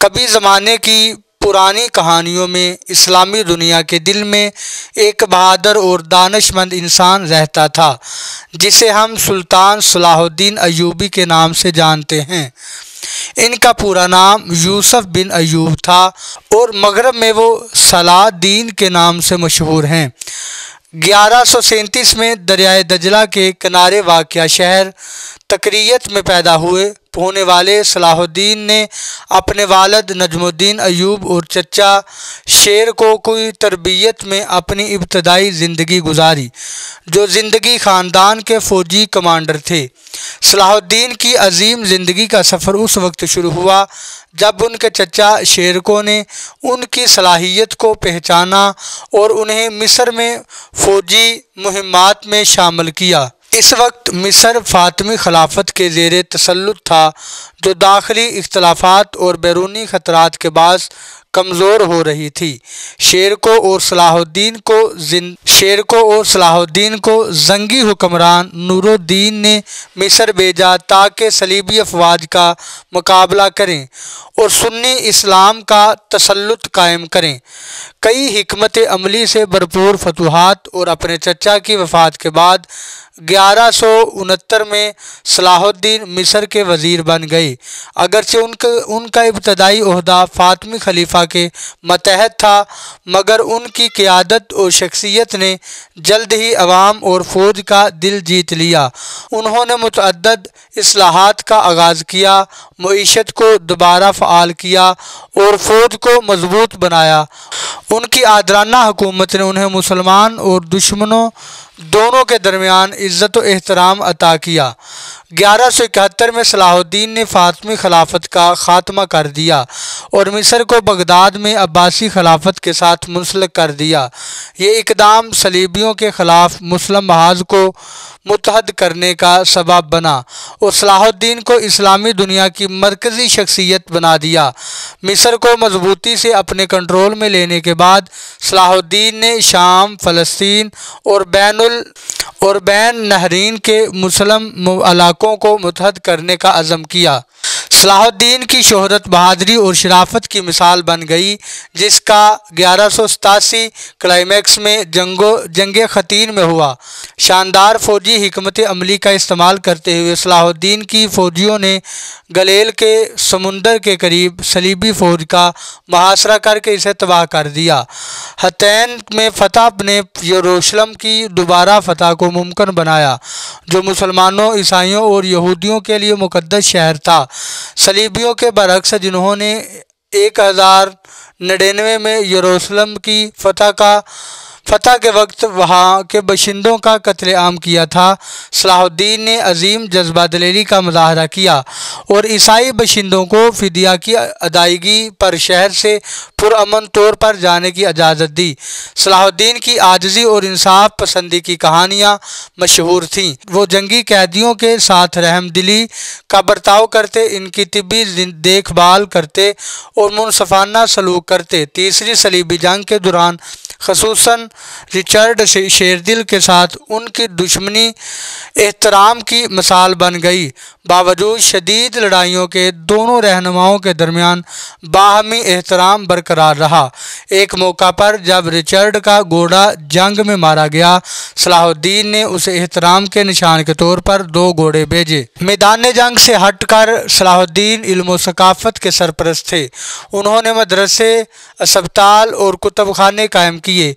کبھی زمانے کی پرانی کہانیوں میں اسلامی دنیا کے دل میں ایک بہادر اور دانش مند انسان رہتا تھا جسے ہم سلطان صلاح الدین ایوبی کے نام سے جانتے ہیں۔ ان کا پورا نام یوسف بن ایوب تھا اور مغرب میں وہ صلاح الدین کے نام سے مشہور ہیں۔ 1137 میں دریائے دجلہ کے کنارے واقع شہر تکریت میں پیدا ہونے والے صلاح الدین نے اپنے والد نجم الدین ایوب اور چچا شیر کو کی تربیت میں اپنی ابتدائی زندگی گزاری، جو زندگی خاندان کے فوجی کمانڈر تھے۔ صلاح الدین کی عظیم زندگی کا سفر اس وقت شروع ہوا جب ان کے چچا شیرکو نے ان کی صلاحیت کو پہچانا اور انہیں مصر میں فوجی مہمات میں شامل کیا۔ اس وقت مصر فاطمی خلافت کے زیر تسلط تھا، جو داخلی اختلافات اور بیرونی خطرات کے باعث کمزور ہو رہی تھی۔ شیرکو اور صلاح الدین کو زنگی حکمران نور الدین نے مصر بھیجا تاکہ صلیبی افواج کا مقابلہ کریں اور سنی اسلام کا تسلط قائم کریں۔ کئی حکمت عملی سے بھرپور فتوحات اور اپنے چچا کی وفات کے بعد 1169 میں صلاح الدین مصر کے وزیر بن گئے۔ اگرچہ ان کا ابتدائی عہدہ فاطمی خلیفہ کے ماتحت تھا، مگر ان کی قیادت اور شخصیت نے جلد ہی عوام اور فوج کا دل جیت لیا۔ انہوں نے متعدد اصلاحات کا آغاز کیا، معیشت کو دوبارہ فعال کیا اور فوج کو مضبوط بنایا۔ ان کی عادلانہ حکومت نے انہیں مسلمان اور دشمنوں دونوں کے درمیان عزت و احترام عطا کیا۔ 1171 میں صلاح الدین نے فاطمی خلافت کا خاتمہ کر دیا اور مصر کو بغداد میں عباسی خلافت کے ساتھ منسلک کر دیا۔ یہ اقدام صلیبیوں کے خلاف مسلم محاذ کو متحد کرنے کا سبب بنا اور صلاح الدین کو اسلامی دنیا کی مرکزی شخصیت بنا دیا۔ مصر کو مضبوطی سے اپنے کنٹرول میں لینے کے بعد صلاح الدین نے شام، فلسطین اور بین نہرین کے مسلم علاقوں کو متحد کرنے کا عزم کیا۔ صلاح الدین کی شہرت بہادری اور شرافت کی مثال بن گئی، جس کا 1187 کلائمیکس میں جنگ ختین میں ہوا۔ شاندار فوجی حکمت عملی کا استعمال کرتے ہوئے صلاح الدین کی فوجیوں نے گلیل کے سمندر کے قریب صلیبی فوج کا محاصرہ کر کے اسے تباہ کر دیا۔ حطین میں فتح نے یروشلم کی دوبارہ فتح کو ممکن بنایا، جو مسلمانوں، عیسائیوں اور یہودیوں کے لیے مقدس شہر تھا۔ صلیبیوں کے برعکس، جنہوں نے 1099 میں یروشلم کی فتح کے وقت وہاں کے باشندوں کا قتل عام کیا تھا، صلاح الدین نے عظیم جذبہ دلیری کا مظاہرہ کیا اور عیسائی باشندوں کو فدیہ کی ادائیگی پر شہر سے پرامن طور پر جانے کی اجازت دی۔ صلاح الدین کی عاجزی اور انصاف پسندی کی کہانیاں مشہور تھیں۔ وہ جنگی قیدیوں کے ساتھ رحم دلی کا برتاؤ کرتے، ان کی طبی دیکھ بھال کرتے اور منصفانہ سلوک کرتے۔ تیسری صلیبی جنگ کے دوران خصوصاً رچرڈ شیردل کے ساتھ ان کی دشمنی احترام کی مثال بن گئی۔ باوجود شدید لڑائیوں کے دونوں رہنماؤں کے درمیان باہمی احترام برقرار رہا۔ ایک موقع پر جب رچرڈ کا گھوڑا جنگ میں مارا گیا، صلاح الدین نے اسے احترام کے نشان کے طور پر 2 گھوڑے بھیجے۔ میدان جنگ سے ہٹ کر صلاح الدین علم و ثقافت کے سرپرست تھے۔ انہوں نے مدرسے، اسپتال اور کتب خانے قائم کیے،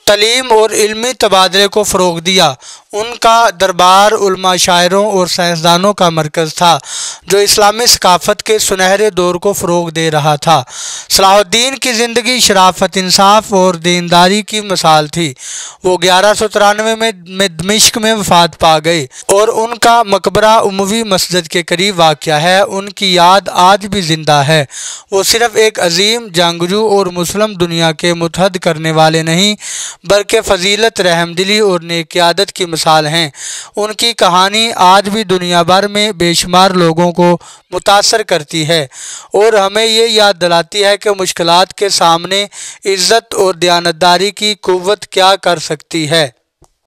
تعلیم اور علمی تبادلے کو فروغ دیا۔ ان کا دربار علماء، شاعروں اور سائنسدانوں کا مرکز تھا، جو اسلامی ثقافت کے سنہرے دور کو فروغ دے رہا تھا۔ صلاح الدین کی زندگی شرافت، انصاف اور دینداری کی مثال تھی۔ وہ 1193 میں دمشق میں وفات پا گئے اور ان کا مقبرہ اموی مسجد کے قریب واقع ہے۔ ان کی یاد آج بھی زندہ ہے۔ وہ صرف ایک عظیم جنگجو اور مسلم دنیا کے متحد کرنے والے نہیں، بلکہ فضیلت، رحم دلی اور نیک قیادت کی مثال ہیں۔ ان کی کہانی آج بھی دنیا بھر میں بے شمار لوگوں کو متاثر کرتی ہے اور ہمیں یہ یاد دلاتی ہے کہ مشکلات کے سامنے عزت اور دیانتداری کی قوت کیا کر سکتی ہے۔